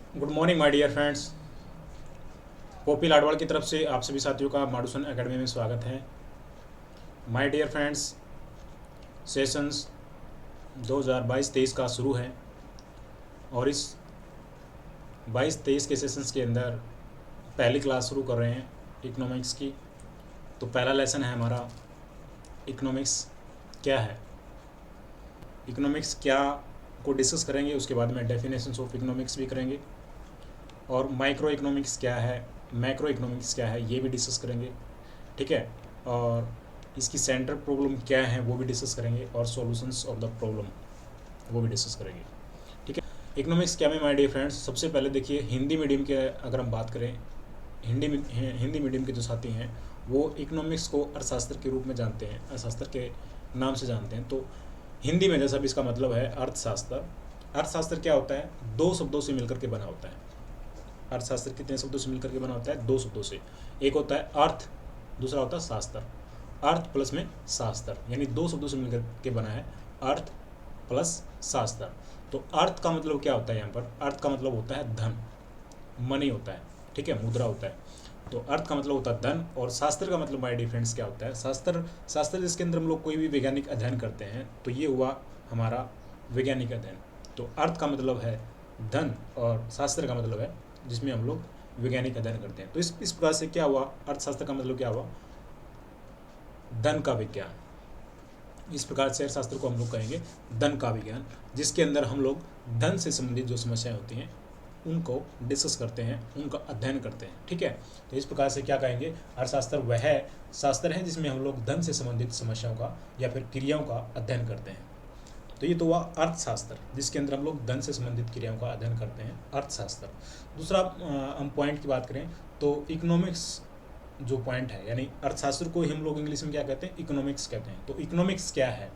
Good morning my dear friends. Popi Ladwad की तरफ से आप सभी साथियों का माडूसन एकेडमी में स्वागत है। माय डियर फ्रेंड्स, सेशंस 2022-23 का शुरू है और इस 22-23 के सेशंस के अंदर पहली क्लास शुरू कर रहे हैं इकोनॉमिक्स की। तो पहला लेसन है हमारा इकोनॉमिक्स क्या है। इकोनॉमिक्स क्या को डिस्कस करेंगे, उसके बाद में डेफिनेशंस ऑफ इकोनॉमिक्स भी करेंगे और माइक्रो इकोनॉमिक्स क्या है, मैक्रो इकोनॉमिक्स क्या है, ये भी डिस्कस करेंगे। ठीक है, और इसकी सेंटर प्रॉब्लम क्या है वो भी डिस्कस करेंगे और सॉल्यूशंस ऑफ द प्रॉब्लम वो भी डिस्कस करेंगे। ठीक है, इकोनॉमिक्स क्या में माय डियर फ्रेंड्स, सबसे पहले देखिए हिंदी मीडियम के अगर हम बात करें, हिंदी मीडियम के जो साथी हैं वो इकोनॉमिक्स को अर्थशास्त्र के रूप में जानते हैं, अर्थशास्त्र के नाम से जानते हैं। तो हिंदी में जैसा भी इसका मतलब है अर्थशास्त्र। अर्थशास्त्र क्या होता है? दो शब्दों से मिलकर के बना होता है। अर्थशास्त्र कितने शब्दों से मिलकर के बना होता है? दो शब्दों से। एक होता है अर्थ, दूसरा होता है शास्त्र। अर्थ प्लस में शास्त्र, यानी दो शब्दों से मिलकर के बना है अर्थ प्लस शास्त्र। तो अर्थ का मतलब क्या होता है? यहाँ पर अर्थ का मतलब होता है धन, मनी होता है। ठीक है, मुद्रा होता है। तो अर्थ का मतलब होता है धन और शास्त्र का मतलब माय डियर फ्रेंड्स क्या होता है? शास्त्र जिसके अंदर हम लोग कोई भी वैज्ञानिक अध्ययन करते हैं, तो ये हुआ हमारा वैज्ञानिक अध्ययन। तो अर्थ का मतलब है धन और शास्त्र का मतलब है जिसमें हम लोग वैज्ञानिक अध्ययन करते हैं। तो इस प्रकार से क्या हुआ? अर्थशास्त्र का मतलब क्या हुआ? धन का विज्ञान। इस प्रकार से अर्थशास्त्र को हम लोग कहेंगे धन का विज्ञान, जिसके अंदर हम लोग धन से संबंधित जो समस्याएं होती हैं उनको डिस्कस करते हैं, उनका अध्ययन करते हैं। ठीक है, तो इस प्रकार से क्या कहेंगे? अर्थशास्त्र वह शास्त्र है जिसमें हम लोग धन से संबंधित समस्याओं का या फिर क्रियाओं का अध्ययन करते हैं। तो ये तो हुआ अर्थशास्त्र, जिसके अंदर हम लोग धन से संबंधित क्रियाओं का अध्ययन करते हैं, अर्थशास्त्र। दूसरा हम पॉइंट की बात करें तो इकोनॉमिक्स जो पॉइंट है, यानी अर्थशास्त्र को ही हम लोग इंग्लिश में क्या कहते हैं? इकोनॉमिक्स कहते हैं। तो इकोनॉमिक्स क्या है?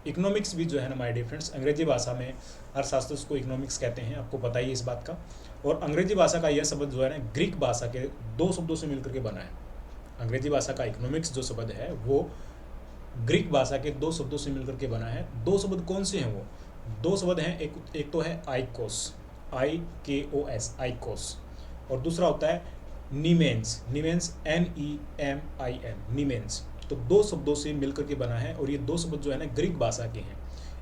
इकोनॉमिक्स भी जो है ना माय डियर फ्रेंड्स, अंग्रेजी भाषा में अर्थशास्त्र को इकोनॉमिक्स कहते हैं, आपको पता ही है इस बात का। और अंग्रेजी भाषा का यह शब्द जो है ना ग्रीक भाषा के दो शब्दों से मिलकर के बना है। अंग्रेजी भाषा का इकोनॉमिक्स जो शब्द है वो ग्रीक भाषा के दो शब्दों से मिलकर के बना है। दो शब्द कौन से हैं? वो दो शब्द हैं, एक तो है आइकोस, IKOS, आइकोस, और दूसरा होता है नीमेंस, NEMIN, नीमेंस। तो दो शब्दों से मिलकर के बना है और ये दो शब्द जो है ना ग्रीक भाषा के हैं।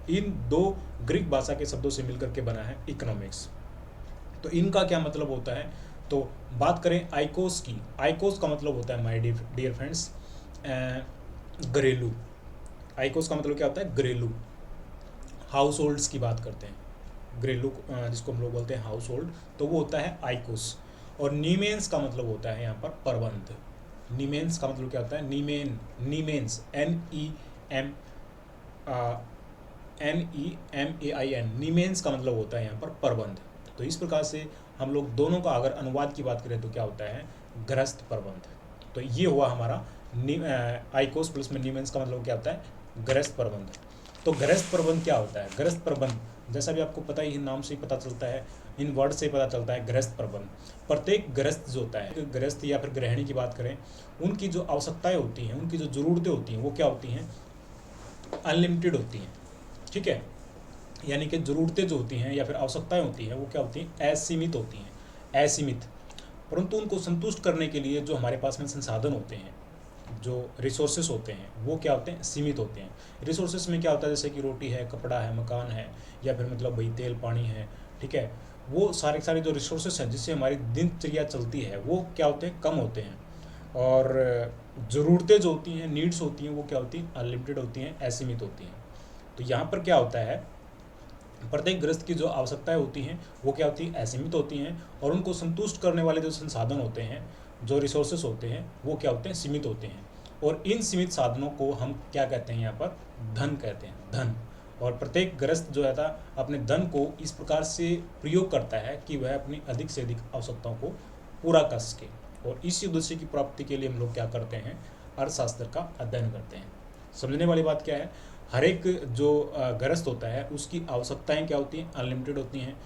इन दो ग्रीक भाषा के शब्दों से मिलकर के बना है इकोनॉमिक्स। तो इनका क्या मतलब होता है? तो बात करें आइकोस की, आइकोस का मतलब होता है माय डियर फ्रेंड्स घरेलू। आइकोस का मतलब क्या होता है? घरेलू, हाउस होल्ड्स की बात करते हैं। घरेलू जिसको हम लोग बोलते हैं हाउस होल्ड, तो वो होता है आइकोस। और नीमेंस का मतलब होता है यहाँ पर प्रबंध। नीमेंस का मतलब क्या होता है? नीमेंस NEMAIN, नीमेंस का मतलब होता है यहाँ पर प्रबंध। तो इस प्रकार से हम लोग दोनों का अगर अनुवाद की बात करें तो क्या होता है? गृहस्थ प्रबंध। तो ये हुआ हमारा आइकोस प्लस में नीमेंस का मतलब क्या होता है? गृहस्थ प्रबंध। तो गृहस्थ प्रबंध क्या होता है? गृहस्थ प्रबंध जैसा भी आपको पता ही, नाम से ही पता चलता है, इन वर्ड से ही पता चलता है गृहस्थ प्रबंध। प्रत्येक गृहस्थ जो होता है, गृहस्थ या फिर गृहिणी की बात करें, उनकी जो आवश्यकताएं होती हैं, उनकी जो ज़रूरतें होती हैं वो क्या होती हैं? अनलिमिटेड होती हैं। ठीक है, यानी कि ज़रूरतें जो होती हैं या फिर आवश्यकताएं होती हैं वो क्या होती हैं? असीमित होती हैं, असीमित। परंतु उनको संतुष्ट करने के लिए जो हमारे पास में संसाधन होते हैं, जो रिसोर्सेस होते हैं, वो क्या होते हैं? सीमित होते हैं। रिसोर्सेस में क्या होता है? जैसे कि रोटी है, कपड़ा है, मकान है, या फिर मतलब भाई तेल पानी है। ठीक है, वो सारे जो रिसोर्सेस हैं जिससे हमारी दिनचर्या चलती है वो क्या होते हैं? कम होते हैं। और ज़रूरतें जो होती हैं, नीड्स होती हैं, वो क्या होती हैं? अनलिमिटेड होती हैं, असीमित होती हैं। तो यहाँ पर क्या होता है? प्रत्येक ग्रस्त की जो आवश्यकताएं होती हैं वो क्या होती हैं? असीमित होती हैं। और उनको संतुष्ट करने वाले जो संसाधन होते हैं, जो रिसोर्सेस होते हैं, वो क्या होते हैं? सीमित होते हैं। और इन सीमित साधनों को हम क्या कहते हैं? यहाँ पर धन कहते हैं, धन। और प्रत्येक ग्रस्त जो है था अपने धन को इस प्रकार से प्रयोग करता है कि वह अपनी अधिक से अधिक आवश्यकताओं को पूरा कर सके। और इस उद्देश्य की प्राप्ति के लिए हम लोग क्या करते हैं? अर्थशास्त्र का अध्ययन करते हैं। समझने वाली बात क्या है? हर एक जो गृहस्थ होता है उसकी आवश्यकताएं क्या होती हैं? अनलिमिटेड होती हैं,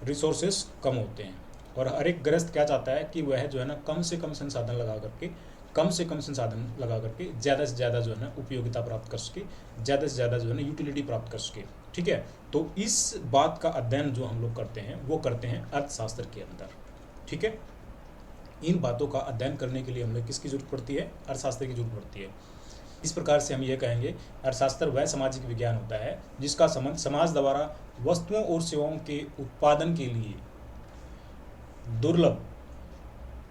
रिसोर्सेस कम होते हैं। और हर एक गृहस्थ क्या चाहता है कि वह जो है ना कम से कम संसाधन लगा करके, ज़्यादा से ज़्यादा जो है ना उपयोगिता प्राप्त कर सके, ज़्यादा से ज़्यादा जो है ना यूटिलिटी प्राप्त कर सके। ठीक है। तो इस बात का अध्ययन जो हम लोग करते हैं वो करते हैं अर्थशास्त्र के अंदर, ठीक है। इन बातों का अध्ययन करने के लिए हमें किसकी जरूरत पड़ती है? अर्थशास्त्र की जरूरत पड़ती है। इस प्रकार से हम ये कहेंगे अर्थशास्त्र वह सामाजिक विज्ञान होता है जिसका संबंध समाज द्वारा वस्तुओं और सेवाओं के उत्पादन के लिए दुर्लभ,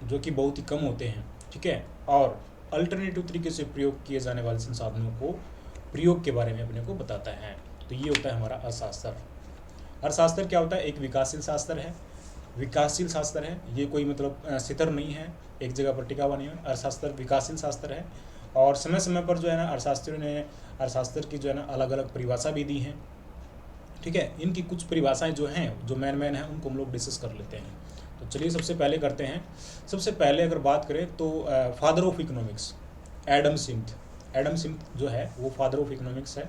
जो कि बहुत ही कम होते हैं, ठीक है, और अल्टरनेटिव तरीके से प्रयोग किए जाने वाले संसाधनों को प्रयोग के बारे में अपने को बताता है। तो ये होता है हमारा अर्थशास्त्र। अर्थशास्त्र क्या होता है? एक विकासशील शास्त्र है, विकासशील शास्त्र है। ये कोई मतलब स्थिर नहीं है, एक जगह पर टिका हुआ नहीं है। अर्थशास्त्र विकासशील शास्त्र है और समय समय पर जो है ना अर्थशास्त्रियों ने अर्थशास्त्र की जो है ना अलग अलग परिभाषा भी दी हैं, ठीक है। इनकी कुछ परिभाषाएं जो हैं, जो मेन हैं, उनको हम लोग डिस्कस कर लेते हैं। तो चलिए सबसे पहले करते हैं। सबसे पहले अगर बात करें तो father of economics Adam Smith, Adam Smith जो है वो फादर ऑफ इकोनॉमिक्स है,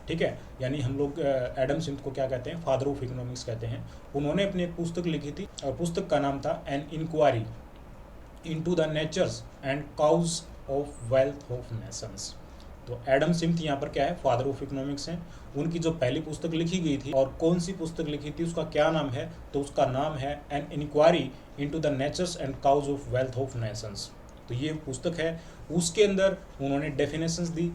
ठीक है। यानी हम लोग एडम स्मिथ को क्या कहते हैं? फादर ऑफ इकोनॉमिक्स कहते हैं। उन्होंने अपनी एक पुस्तक लिखी थी और पुस्तक का नाम था an inquiry into the natures and causes of wealth of nations. तो एडम स्मिथ यहाँ पर क्या है? फादर ऑफ इकोनॉमिक्स हैं। उनकी जो पहली पुस्तक लिखी गई थी और कौन सी पुस्तक लिखी थी, उसका क्या नाम है? तो उसका नाम है an inquiry into the natures and causes of wealth of nations. तो ये पुस्तक है, उसके अंदर उन्होंने डेफिनेशंस दी।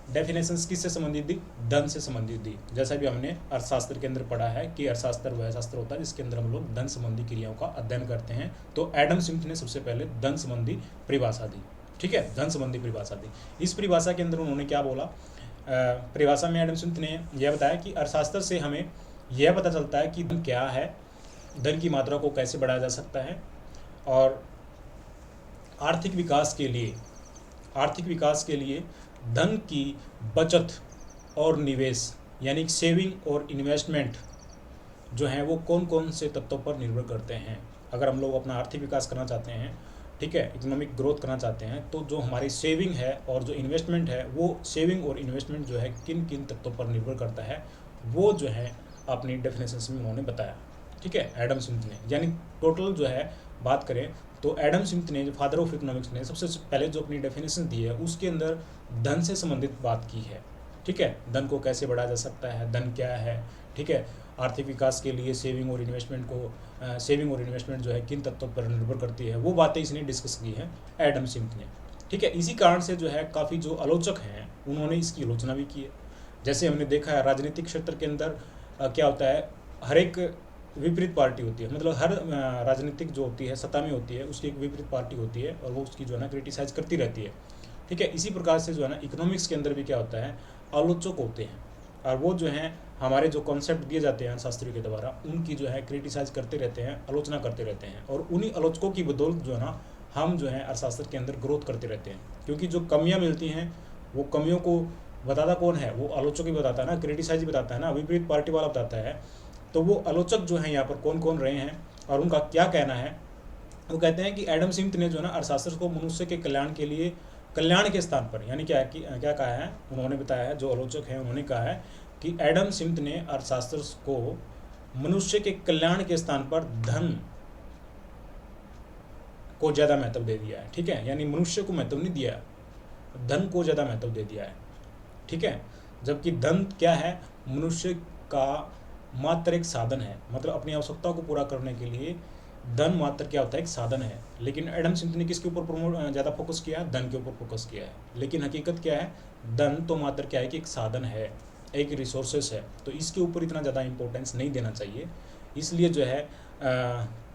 डेफिनेशंस किससे संबंधित दी? धन से संबंधित दी। जैसा भी हमने अर्थशास्त्र के अंदर पढ़ा है कि अर्थशास्त्र वह शास्त्र होता है जिसके अंदर हम लोग धन संबंधी क्रियाओं का अध्ययन करते हैं। तो एडम स्मिथ ने सबसे पहले धन संबंधी परिभाषा दी, ठीक है, धन संबंधी परिभाषा दी। इस परिभाषा के अंदर उन्होंने क्या बोला? परिभाषा में एडम स्मिथ ने यह बताया कि अर्थशास्त्र से हमें यह पता चलता है कि धन क्या है, धन की मात्रा को कैसे बढ़ाया जा सकता है, और आर्थिक विकास के लिए धन की बचत और निवेश यानी सेविंग और इन्वेस्टमेंट जो है वो कौन कौन से तत्वों पर निर्भर करते हैं। अगर हम लोग अपना आर्थिक विकास करना चाहते हैं, ठीक है, इकोनॉमिक ग्रोथ करना चाहते हैं, तो जो हमारी सेविंग है और जो इन्वेस्टमेंट है, वो सेविंग और इन्वेस्टमेंट जो है किन किन तत्वों पर निर्भर करता है, वो जो है अपनी डेफिनेशन में उन्होंने बताया, ठीक है, एडम स्मिथ ने। यानी टोटल जो है बात करें तो एडम स्मिथ ने, जो फादर ऑफ इकोनॉमिक्स ने, सबसे पहले जो अपनी डेफिनेशन दी है उसके अंदर धन से संबंधित बात की है, ठीक है। धन को कैसे बढ़ाया जा सकता है, धन क्या है, ठीक है, आर्थिक विकास के लिए सेविंग और इन्वेस्टमेंट जो है किन तत्वों पर निर्भर करती है, वो बातें इसने डिस्कस की है एडम स्मिथ ने, ठीक है। इसी कारण से जो है काफ़ी जो आलोचक हैं उन्होंने इसकी आलोचना भी की है। जैसे हमने देखा है राजनीतिक क्षेत्र के अंदर क्या होता है, हर एक विपरीत पार्टी होती है, मतलब हर राजनीतिक जो होती है, सत्ता में होती है, उसकी एक विपरीत पार्टी होती है और वो उसकी जो है ना क्रिटिसाइज करती रहती है, ठीक है। इसी प्रकार से जो है ना इकोनॉमिक्स के अंदर भी क्या होता है, आलोचक होते हैं और वो जो है हमारे जो कॉन्सेप्ट दिए जाते हैं शास्त्रियों के द्वारा उनकी जो है क्रिटिसाइज करते रहते हैं, आलोचना करते रहते हैं, और उन्हीं आलोचकों की बदौलत जो है ना हम जो है अर्थशास्त्र के अंदर ग्रोथ करते रहते हैं। क्योंकि जो कमियां मिलती हैं वो कमियों को बताता कौन है? वो आलोचक ही बताता है ना, क्रिटिसाइज बताता है ना, विपरीत पार्टी वाला बताता है। तो वो आलोचक जो हैं यहाँ पर कौन कौन रहे हैं और उनका क्या कहना है? वो कहते हैं कि एडम स्मिथ ने जो है ना अर्थशास्त्र को मनुष्य के कल्याण के लिए, कल्याण के स्थान पर, यानी क्या कहा है उन्होंने बताया है, जो आलोचक हैं उन्होंने कहा है कि एडम स्मिथ ने अर्थशास्त्र को मनुष्य के कल्याण के स्थान पर धन को ज़्यादा महत्व दे दिया है, ठीक है। यानी मनुष्य को महत्व नहीं दिया, धन को ज़्यादा महत्व दे दिया है, ठीक है। जबकि धन क्या है? मनुष्य का मात्र एक साधन है, मतलब अपनी आवश्यकताओं को पूरा करने के लिए धन मात्र क्या होता है? एक साधन है। लेकिन एडम स्मिथ ने किसके ऊपर ज़्यादा फोकस किया है? धन के ऊपर फोकस किया है। लेकिन हकीकत क्या है? धन तो मात्र क्या है कि एक साधन है, एक रिसोर्सेस है, तो इसके ऊपर इतना ज़्यादा इंपॉर्टेंस नहीं देना चाहिए। इसलिए जो है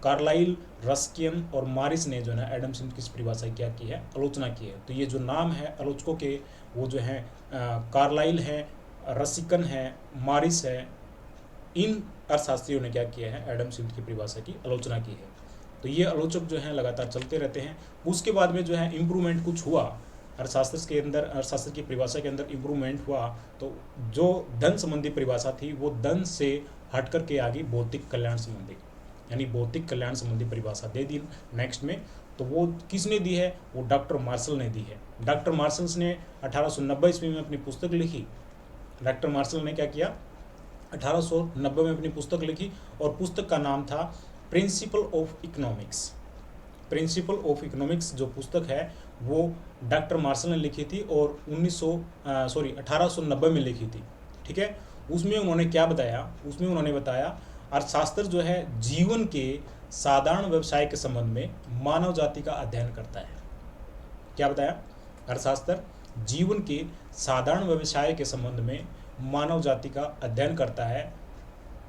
कार्लाइल, रस्किन और मारिस ने जो है ना एडम स्मिथ की परिभाषा क्या की है? आलोचना की है। तो ये जो नाम है आलोचकों के, वो जो है कार्लाइल है, रस्किन है, मारिस है, इन अर्थशास्त्रियों ने क्या किया है? एडम स्मिथ की परिभाषा की आलोचना की है। तो ये आलोचक जो हैं लगातार चलते रहते हैं। उसके बाद में जो है इम्प्रूवमेंट कुछ हुआ अर्थशास्त्र के अंदर, अर्थशास्त्र की परिभाषा के अंदर इम्प्रूवमेंट हुआ। तो जो धन संबंधी परिभाषा थी वो धन से हट करके आ गई भौतिक कल्याण संबंधी, यानी भौतिक कल्याण संबंधी परिभाषा दे दी नेक्स्ट में। तो वो किसने दी है? वो डॉक्टर मार्शल ने दी है। डॉक्टर मार्शल ने 1890 ईस्वी में अपनी पुस्तक लिखी। डॉक्टर मार्शल ने क्या किया? 1890 में अपनी पुस्तक लिखी और पुस्तक का नाम था principle of economics. Principle of economics जो पुस्तक है वो डॉक्टर मार्शल ने लिखी थी और 1890 में लिखी थी, ठीक है। उसमें उन्होंने क्या बताया, उसमें उन्होंने बताया अर्थशास्त्र जो है जीवन के साधारण व्यवसाय के संबंध में मानव जाति का अध्ययन करता है। क्या बताया? अर्थशास्त्र जीवन के साधारण व्यवसाय के संबंध में मानव जाति का अध्ययन करता है।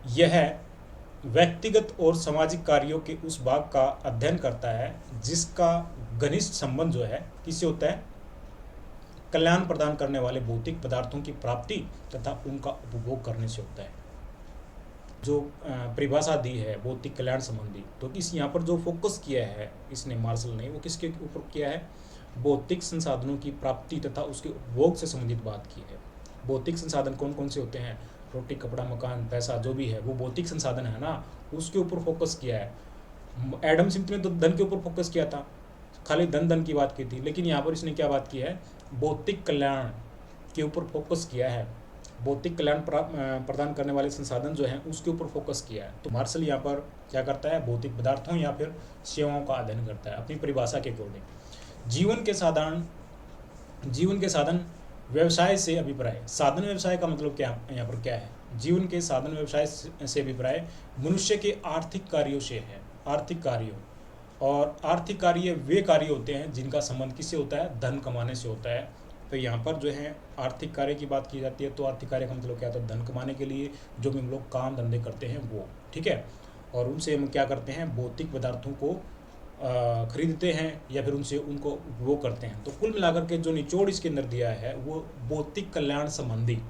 यह व्यक्तिगत और सामाजिक कार्यों के उस भाग का अध्ययन करता है जिसका घनिष्ठ संबंध जो है किससे होता है? कल्याण प्रदान करने वाले भौतिक पदार्थों की प्राप्ति तथा उनका उपभोग करने से होता है। जो परिभाषा दी है भौतिक कल्याण संबंधी, तो इस यहाँ पर जो फोकस किया है इसने मार्शल ने, वो किसके ऊपर किया है? भौतिक संसाधनों की प्राप्ति तथा उसके उपभोग से संबंधित बात की है। भौतिक संसाधन कौन कौन से होते हैं? रोटी, कपड़ा, मकान, पैसा, जो भी है वो भौतिक संसाधन है ना, उसके ऊपर फोकस किया है। एडम स्मिथ ने तो धन के ऊपर फोकस किया था, खाली धन की बात की थी, लेकिन यहाँ पर इसने क्या बात की है? भौतिक कल्याण के ऊपर फोकस किया है। भौतिक कल्याण प्रदान करने वाले संसाधन जो हैं उसके ऊपर फोकस किया है। तो मार्शल यहाँ पर क्या करता है? भौतिक पदार्थों या फिर सेवाओं का अध्ययन करता है अपनी परिभाषा के अकॉर्डिंग। जीवन के साधन व्यवसाय से अभिप्राय। साधन व्यवसाय का मतलब क्या यहाँ पर क्या है? जीवन के साधन व्यवसाय से अभिप्राय मनुष्य के आर्थिक कार्यों से है। आर्थिक कार्यों, और आर्थिक कार्य वे कार्य होते हैं जिनका संबंध किससे होता है? धन कमाने से होता है। तो यहाँ पर जो है आर्थिक कार्य की बात की जाती है, तो आर्थिक कार्य का मतलब क्या होता है? धन कमाने के लिए जो भी हम लोग काम धंधे करते हैं वो, ठीक है। और उनसे हम क्या करते हैं? भौतिक पदार्थों को खरीदते हैं या फिर उनसे उनको उपभोग करते हैं। तो कुल मिलाकर के जो निचोड़ इसके अंदर दिया है वो भौतिक कल्याण संबंधी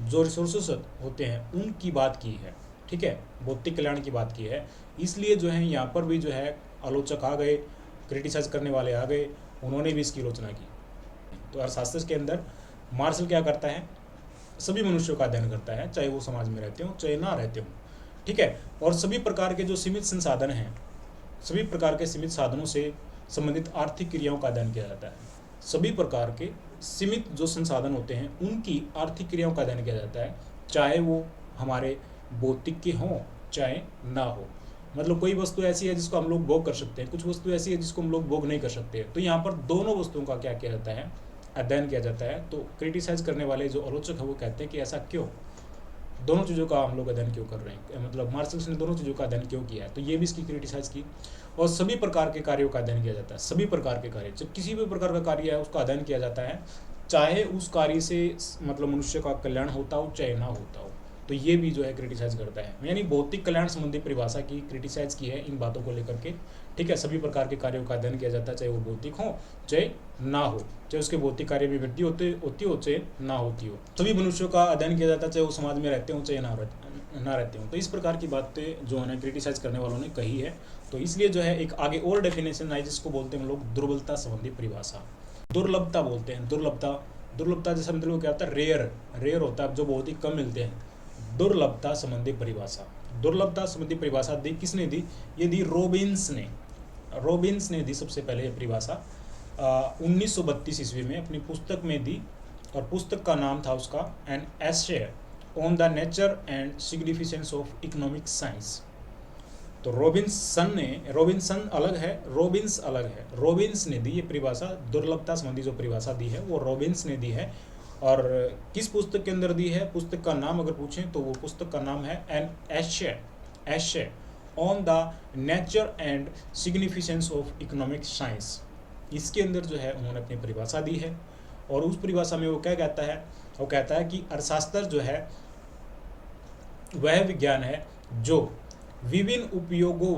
जो रिसोर्सेस होते हैं उनकी बात की है, ठीक है, भौतिक कल्याण की बात की है। इसलिए जो है यहाँ पर भी जो है आलोचक आ गए, क्रिटिसाइज करने वाले आ गए, उन्होंने भी इसकी आलोचना की। तो अर्थशास्त्र के अंदर मार्शल क्या करता है? सभी मनुष्यों का अध्ययन करता है, चाहे वो समाज में रहते हो चाहे ना रहते हो, ठीक है। और सभी प्रकार के जो सीमित संसाधन हैं, सभी प्रकार के सीमित साधनों से संबंधित आर्थिक क्रियाओं का अध्ययन किया जाता है। सभी प्रकार के सीमित जो संसाधन होते हैं उनकी आर्थिक क्रियाओं का अध्ययन किया जाता है, चाहे वो हमारे भौतिक के हों चाहे ना हो। मतलब कोई वस्तु ऐसी है जिसको हम लोग भोग कर सकते हैं, कुछ वस्तु ऐसी है जिसको हम लोग भोग नहीं कर सकते। तो यहाँ पर दोनों वस्तुओं का क्या किया जाता है? अध्ययन किया जाता है। तो क्रिटिसाइज करने वाले जो आलोचक है वो कहते हैं कि ऐसा क्यों, दोनों चीज़ों का हम लोग अध्ययन क्यों कर रहे हैं, मतलब मार्शल ने दोनों चीज़ों का अध्ययन क्यों किया है? तो ये भी इसकी क्रिटिसाइज की। और सभी प्रकार के कार्यों का अध्ययन किया जाता है। सभी प्रकार के कार्य, जब किसी भी प्रकार का कार्य है उसका अध्ययन किया जाता है, चाहे उस कार्य से मतलब मनुष्य का कल्याण होता हो चाहे ना होता हो। तो ये भी जो है क्रिटिसाइज करता है, यानी भौतिक कल्याण संबंधी परिभाषा की क्रिटिसाइज की है इन बातों को लेकर के, ठीक है। सभी प्रकार के कार्यों का अध्ययन किया जाता है, चाहे वो भौतिक हो चाहे ना हो, चाहे उसके भौतिक कार्य में वृद्धि होती हो चाहे ना होती हो। सभी मनुष्यों का अध्ययन किया जाता है, चाहे वो समाज में रहते हो चाहे ना रहते हो। तो इस प्रकार की बातें जो है क्रिटिसाइज करने वालों ने कही है। तो इसलिए जो है एक आगे और डेफिनेशन आई जिसको बोलते हैं हम लोग दुर्बलता संबंधी परिभाषा। दुर्लभता बोलते हैं, दुर्लभता जैसा मतलब क्या होता है? रेयर होता है, जो बहुत ही कम मिलते हैं। दुर्लभता संबंधी परिभाषा, दुर्लभता संबंधी परिभाषा दी किसने दी? ये दी रॉबिन्स ने दी सबसे पहले ये परिभाषा 1932 ईस्वी में अपनी पुस्तक में दी, और पुस्तक का नाम था उसका an essay on the nature and significance of economic science. तो रॉबिन्सन अलग है, रॉबिन्स ने दी ये परिभाषा, दुर्लभता संबंधी जो परिभाषा दी है वो रॉबिन्स ने दी है। और किस पुस्तक के अंदर दी है? पुस्तक का नाम अगर पूछें तो वो पुस्तक का नाम है एन एशे on the nature and significance of economic science. इसके अंदर जो है उन्होंने अपनी परिभाषा दी है, और उस परिभाषा में वो क्या कहता है? वो कहता है कि अर्थशास्त्र जो है वह विज्ञान है जो विभिन्न उपयोगों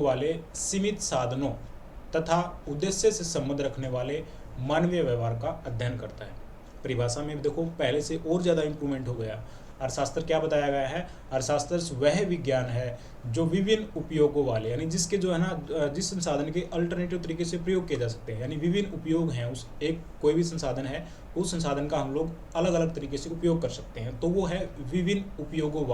वाले सीमित साधनों तथा उद्देश्य से संबंध रखने वाले मानवीय व्यवहार का अध्ययन करता है। परिभाषा में देखो पहले से और ज़्यादा इम्प्रूवमेंट हो गया। अर्थशास्त्र क्या बताया गया है? अर्थशास्त्र वह विज्ञान है जो विभिन्न उपयोगों वाले, यानी जिसके जो है ना जिस संसाधन के अल्टरनेटिव तरीके से प्रयोग किए जा सकते हैं, यानी विभिन्न उपयोग हैं, उस एक कोई भी संसाधन है उस संसाधन का हम लोग अलग अलग तरीके से उपयोग कर सकते हैं, तो वो है विभिन्न उपयोगों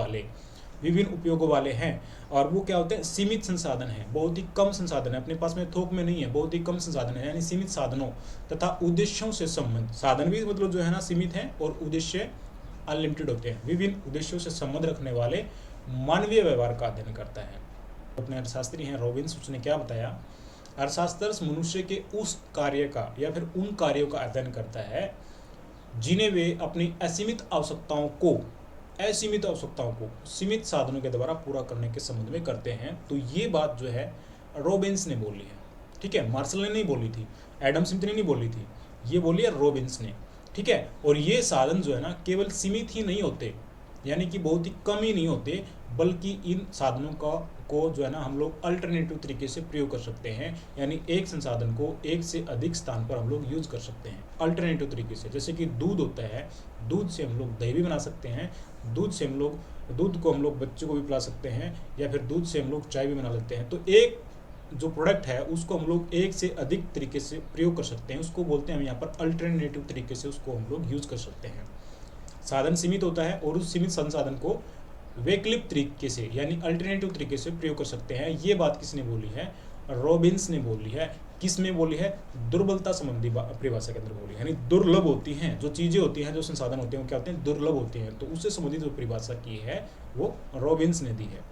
वाले हैं। और वो क्या होते हैं? सीमित संसाधन है, बहुत ही कम संसाधन है, अपने पास में थोक में नहीं है, बहुत ही कम संसाधन है, यानी सीमित साधनों तथा उद्देश्यों से संबंध, साधन भी मतलब जो है ना सीमित है और उद्देश्य अनलिमिटेड होते हैं, विभिन्न उद्देश्यों से संबंध रखने वाले मानवीय व्यवहार का अध्ययन करता है। अपने अर्थशास्त्री हैं रॉबिन्स, उसने क्या बताया? अर्थशास्त्र मनुष्य के उस कार्य का या फिर उन कार्यों का अध्ययन करता है जिन्हें वे अपनी असीमित आवश्यकताओं को सीमित साधनों के द्वारा पूरा करने के संबंध में करते हैं। तो ये बात जो है रॉबिन्स ने बोली है, ठीक है, मार्शल ने नहीं बोली थी, एडम स्मिथ ने नहीं बोली थी, ये बोली है रॉबिन्स ने, ठीक है। और ये साधन जो है ना केवल सीमित ही नहीं होते, यानी कि बहुत ही कम ही नहीं होते, बल्कि इन साधनों को जो है ना हम लोग अल्टरनेटिव तरीके से प्रयोग कर सकते हैं, यानी एक संसाधन को एक से अधिक स्थान पर हम लोग यूज कर सकते हैं अल्टरनेटिव तरीके से। जैसे कि दूध होता है, दूध से हम लोग दही भी बना सकते हैं, दूध को हम लोग बच्चों को भी पिला सकते हैं, या फिर दूध से हम लोग चाय भी बना लेते हैं। तो एक जो प्रोडक्ट है उसको हम लोग एक से अधिक तरीके से प्रयोग कर सकते हैं, उसको बोलते हैं हम यहाँ पर अल्टरनेटिव तरीके से उसको हम लोग यूज कर सकते हैं। साधन सीमित होता है और उस सीमित संसाधन को वैकल्पिक तरीके से यानी अल्टरनेटिव तरीके से प्रयोग कर सकते हैं। ये बात किसने बोली है? रॉबिन्स ने बोली है। किस में बोली है? दुर्बलता संबंधी परिभाषा के अंदर बोली है, यानी दुर्लभ होती हैं जो चीज़ें होती हैं, जो संसाधन होते हैं वो क्या होते हैं? दुर्लभ होते हैं। तो उससे संबंधित जो परिभाषा की है वो रॉबिन्स ने दी है।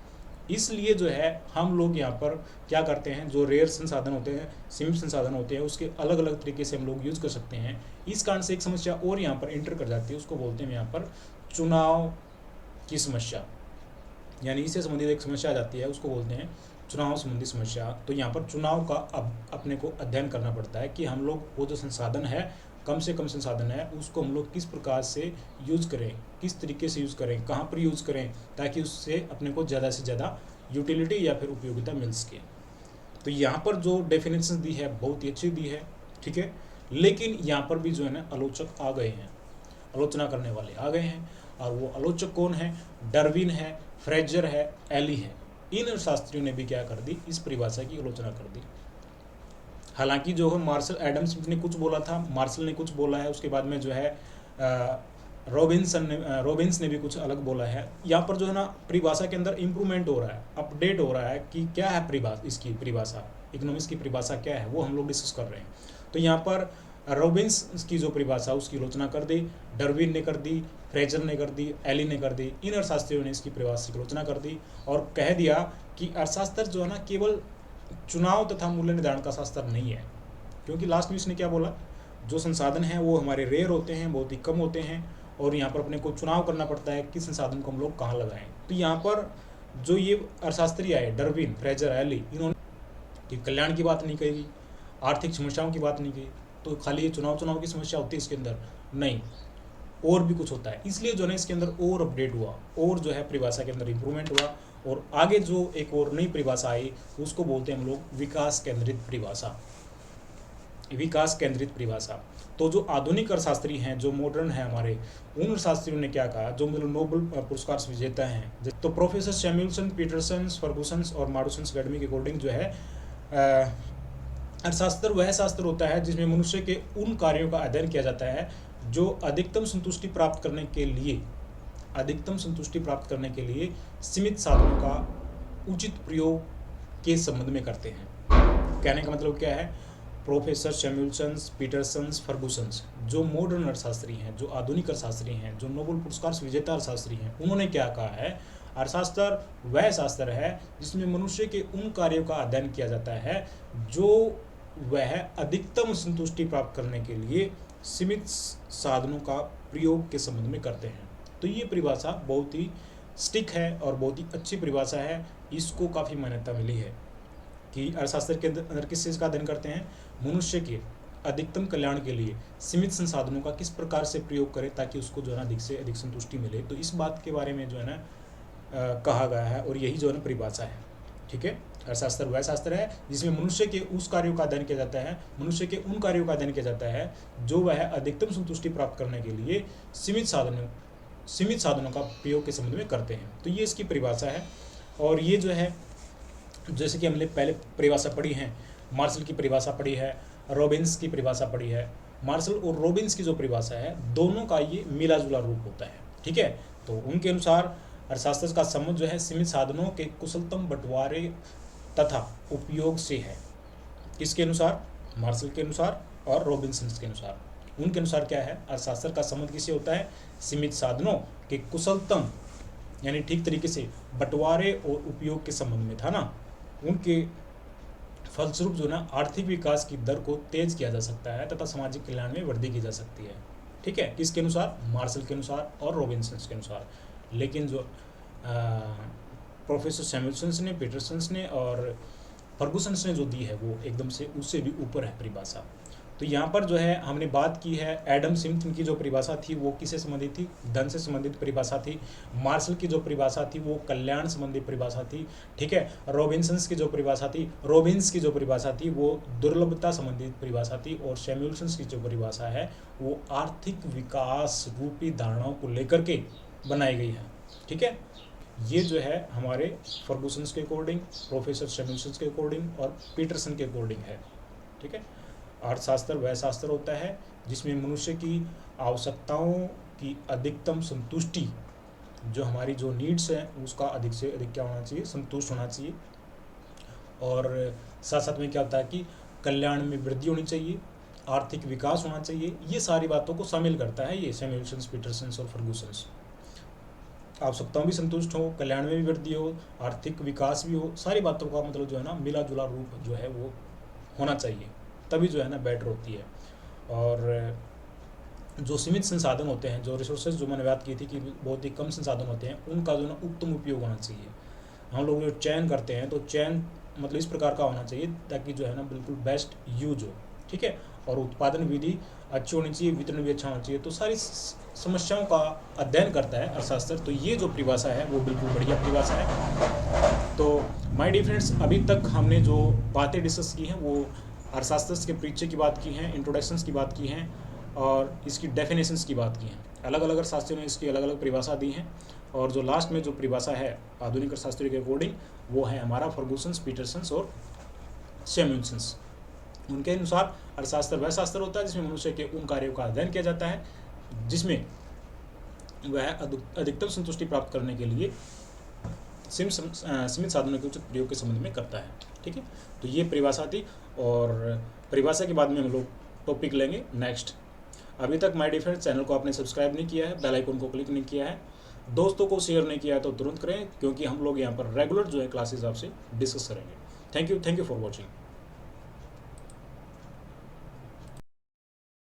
इसलिए जो है हम लोग यहाँ पर क्या करते हैं, जो रेयर संसाधन होते हैं, सीमित संसाधन होते हैं, उसके अलग अलग तरीके से हम लोग यूज़ कर सकते हैं। इस कारण से एक समस्या और यहाँ पर एंटर कर जाती है, उसको बोलते हैं यहाँ पर चुनाव की समस्या, यानी इससे संबंधित एक समस्या आ जाती है, उसको बोलते हैं चुनाव संबंधी समस्या। तो यहाँ पर चुनाव का अब अपने को अध्ययन करना पड़ता है कि हम लोग वो जो संसाधन है, कम से कम संसाधन है, उसको हम लोग किस प्रकार से यूज़ करें, किस तरीके से यूज़ करें, कहाँ पर यूज़ करें, ताकि उससे अपने को ज़्यादा से ज़्यादा यूटिलिटी या फिर उपयोगिता मिल सके। तो यहाँ पर जो डेफिनेशन दी है बहुत ही अच्छी दी है, ठीक है। लेकिन यहाँ पर भी जो है ना आलोचक आ गए हैं, आलोचना करने वाले आ गए हैं। और वो आलोचक कौन है? डार्विन है, फ्रेजर है, एली है। इन शास्त्रियों ने भी क्या कर दी? इस परिभाषा की आलोचना कर दी। हालांकि जो है मार्शल एडम स्मिथ ने कुछ बोला था, मार्शल ने कुछ बोला है, उसके बाद में जो है रॉबिन्स ने भी कुछ अलग बोला है। यहाँ पर जो है ना परिभाषा के अंदर इम्प्रूवमेंट हो रहा है, अपडेट हो रहा है कि क्या है परिभाषा, इसकी परिभाषा, इकोनॉमिक्स की परिभाषा क्या है, वो हम लोग डिस्कस कर रहे हैं। तो यहाँ पर रॉबिन्स की जो परिभाषा उसकी आलोचना कर दी, डार्विन ने कर दी, फ्रेजर ने कर दी, एली ने कर दी। इन अर्थशास्त्रियों ने इसकी परिभाषा की आलोचना कर दी और कह दिया कि अर्थशास्त्र जो है ना केवल चुनाव तथा मूल्य निर्धारण का शास्त्र नहीं है। क्योंकि लास्ट में इसने क्या बोला? जो संसाधन हैं वो हमारे रेयर होते हैं, बहुत ही कम होते हैं, और यहाँ पर अपने को चुनाव करना पड़ता है कि संसाधन को हम लोग कहाँ लगाएं। तो यहाँ पर जो ये अर्थशास्त्री आए, डार्विन, फ्रेजर, एली, इन्होंने कल्याण की बात नहीं कही, आर्थिक समस्याओं की बात नहीं की। तो खाली ये चुनाव की समस्या होती है इसके अंदर? नहीं, और भी कुछ होता है। इसलिए जो है इसके अंदर और अपडेट हुआ, और जो है परिभाषा के अंदर इम्प्रूवमेंट हुआ, और आगे जो एक और नई परिभाषा आई उसको बोलते हैं हम लोग विकास केंद्रित परिभाषा। विकास केंद्रित परिभाषा। तो जो आधुनिक अर्थशास्त्री हैं, जो मॉडर्न है हमारे, उन अर्थशास्त्रियों ने क्या कहा, जो मतलब नोबेल पुरस्कार विजेता हैं, तो प्रोफेसर सैमुअलसन, पीटरसन, फर्गुसन और मार्डसन अकेडमी के अकॉर्डिंग जो है अर्थशास्त्र वह शास्त्र होता है जिसमें मनुष्य के उन कार्यों का अध्ययन किया जाता है जो अधिकतम संतुष्टि प्राप्त करने के लिए सीमित साधनों का उचित प्रयोग के संबंध में करते हैं। कहने का मतलब क्या है? प्रोफेसर सैमुअलसन, पीटरसन, फर्गुसन, जो मॉडर्न अर्थशास्त्री हैं, जो आधुनिक अर्थशास्त्री हैं, जो नोबेल पुरस्कार विजेता अर्थशास्त्री हैं, उन्होंने क्या कहा है? अर्थशास्त्र वह शास्त्र है जिसमें मनुष्य के उन कार्यों का अध्ययन किया जाता है जो वह अधिकतम संतुष्टि प्राप्त करने के लिए सीमित साधनों का प्रयोग के संबंध में करते हैं। तो ये परिभाषा बहुत ही स्टिक है और बहुत ही अच्छी परिभाषा है। इसको काफ़ी मान्यता मिली है कि अर्थशास्त्र के अंदर किस चीज़ का अध्ययन करते हैं? मनुष्य के अधिकतम कल्याण के लिए सीमित संसाधनों का किस प्रकार से प्रयोग करें ताकि उसको जो है ना अधिक से अधिक संतुष्टि मिले। तो इस बात के बारे में जो है ना कहा गया है, और यही जो है ना परिभाषा है, ठीक है। अर्थशास्त्र वह शास्त्र है जिसमें मनुष्य के उस कार्यों का अध्ययन किया जाता है, मनुष्य के उन कार्यों का अध्ययन किया जाता है जो वह अधिकतम संतुष्टि प्राप्त करने के लिए सीमित साधनों का प्रयोग के संबंध में करते हैं। तो ये इसकी परिभाषा है। और ये जो है, जैसे कि हमने पहले परिभाषा पढ़ी है, मार्शल की परिभाषा पढ़ी है, रॉबिन्स की परिभाषा पढ़ी है। मार्शल और रॉबिन्स की जो परिभाषा है, दोनों का ये मिला जुला रूप होता है, ठीक है। तो उनके अनुसार अर्थशास्त्र का संबंध जो है सीमित साधनों के कुशलतम बंटवारे तथा उपयोग से है। किसके अनुसार? मार्शल के अनुसार और रॉबिन्सन के अनुसार। उनके अनुसार क्या है? अर्थशास्त्र का संबंध किससे होता है? सीमित साधनों के कुशलतम यानी ठीक तरीके से बंटवारे और उपयोग के संबंध में था ना। उनके फलस्वरूप जो ना आर्थिक विकास की दर को तेज किया जा सकता है तथा सामाजिक कल्याण में वृद्धि की जा सकती है। ठीक है, किसके अनुसार? मार्शल के अनुसार और रॉबिन्सन के अनुसार। लेकिन जो प्रोफेसर सैमुअल्सन ने, पीटरसन ने और फर्गुसन ने जो दी है वो एकदम से उससे भी ऊपर है परिभाषा। तो यहाँ पर जो है हमने बात की है एडम स्मिथ की जो परिभाषा थी वो किससे संबंधित थी? धन से संबंधित परिभाषा थी। मार्शल की जो परिभाषा थी वो कल्याण संबंधी परिभाषा थी, ठीक है। रॉबिन्सन की जो परिभाषा थी, रॉबिन्स की जो परिभाषा थी वो दुर्लभता संबंधित परिभाषा थी। और सैमुअल्सन की जो परिभाषा है वो आर्थिक विकास रूपी धारणाओं को लेकर के बनाई गई है, ठीक है। ये जो है हमारे फर्गुसन के अकॉर्डिंग, प्रोफेसर सैमुअल्सन के अकॉर्डिंग और पीटरसन के अकॉर्डिंग है, ठीक है। अर्थशास्त्र वह शास्त्र होता है जिसमें मनुष्य की आवश्यकताओं की अधिकतम संतुष्टि, जो हमारी जो नीड्स हैं उसका अधिक से अधिक क्या होना चाहिए? संतुष्ट होना चाहिए। और साथ साथ में क्या होता है कि कल्याण में वृद्धि होनी चाहिए, आर्थिक विकास होना चाहिए। ये सारी बातों को शामिल करता है ये सैमुअल्सन, पीटरसन और फर्गुसन। आवश्यकताओं भी संतुष्ट हो, कल्याण में भी वृद्धि हो, आर्थिक विकास भी हो, सारी बातों का मतलब जो है ना मिला जुला रूप जो है वो होना चाहिए, तभी जो है ना बेटर होती है। और जो सीमित संसाधन होते हैं, जो रिसोर्सेज जो मैंने बात की थी कि बहुत ही कम संसाधन होते हैं, उनका जो है ना उत्तम उपयोग होना चाहिए। हम लोग जो चयन करते हैं तो चयन मतलब इस प्रकार का होना चाहिए ताकि जो है ना बिल्कुल बेस्ट यूज हो, ठीक है। और उत्पादन विधि अच्छी होनी चाहिए, वितरण भी अच्छा होना चाहिए। तो सारी समस्याओं का अध्ययन करता है अर्थशास्त्र। तो ये जो परिभाषा है वो बिल्कुल बढ़िया परिभाषा है। तो माय डियर फ्रेंड्स, अभी तक हमने जो बातें डिस्कस की हैं वो अर्थशास्त्र के परिचय की बात की हैं, इंट्रोडक्शंस की बात की हैं और इसकी डेफिनेशंस की बात की हैं। अलग अलग अर्थशास्त्रियों ने इसकी अलग अलग परिभाषा दी हैं। और जो लास्ट में जो परिभाषा है आधुनिक अर्थशास्त्रियों के अकॉर्डिंग वो है हमारा फर्गुसन, पीटरसन और सैमुअल्सन। उनके अनुसार अर्थशास्त्र वह शास्त्र होता है जिसमें मनुष्य के उन कार्यों का अध्ययन किया जाता है जिसमें वह अधिकतम संतुष्टि प्राप्त करने के लिए सीमित साधनों के उचित प्रयोग के संबंध में करता है, ठीक है। तो ये परिभाषा थी और परिभाषा के बाद में हम लोग टॉपिक लेंगे नेक्स्ट। अभी तक माय डियर फ्रेंड्स चैनल को आपने सब्सक्राइब नहीं किया है, बेल आइकन को क्लिक नहीं किया है, दोस्तों को शेयर नहीं किया है तो तुरंत करें, क्योंकि हम लोग यहाँ पर रेगुलर जो है क्लासेस आपसे डिस्कस करेंगे। Thank you for watching.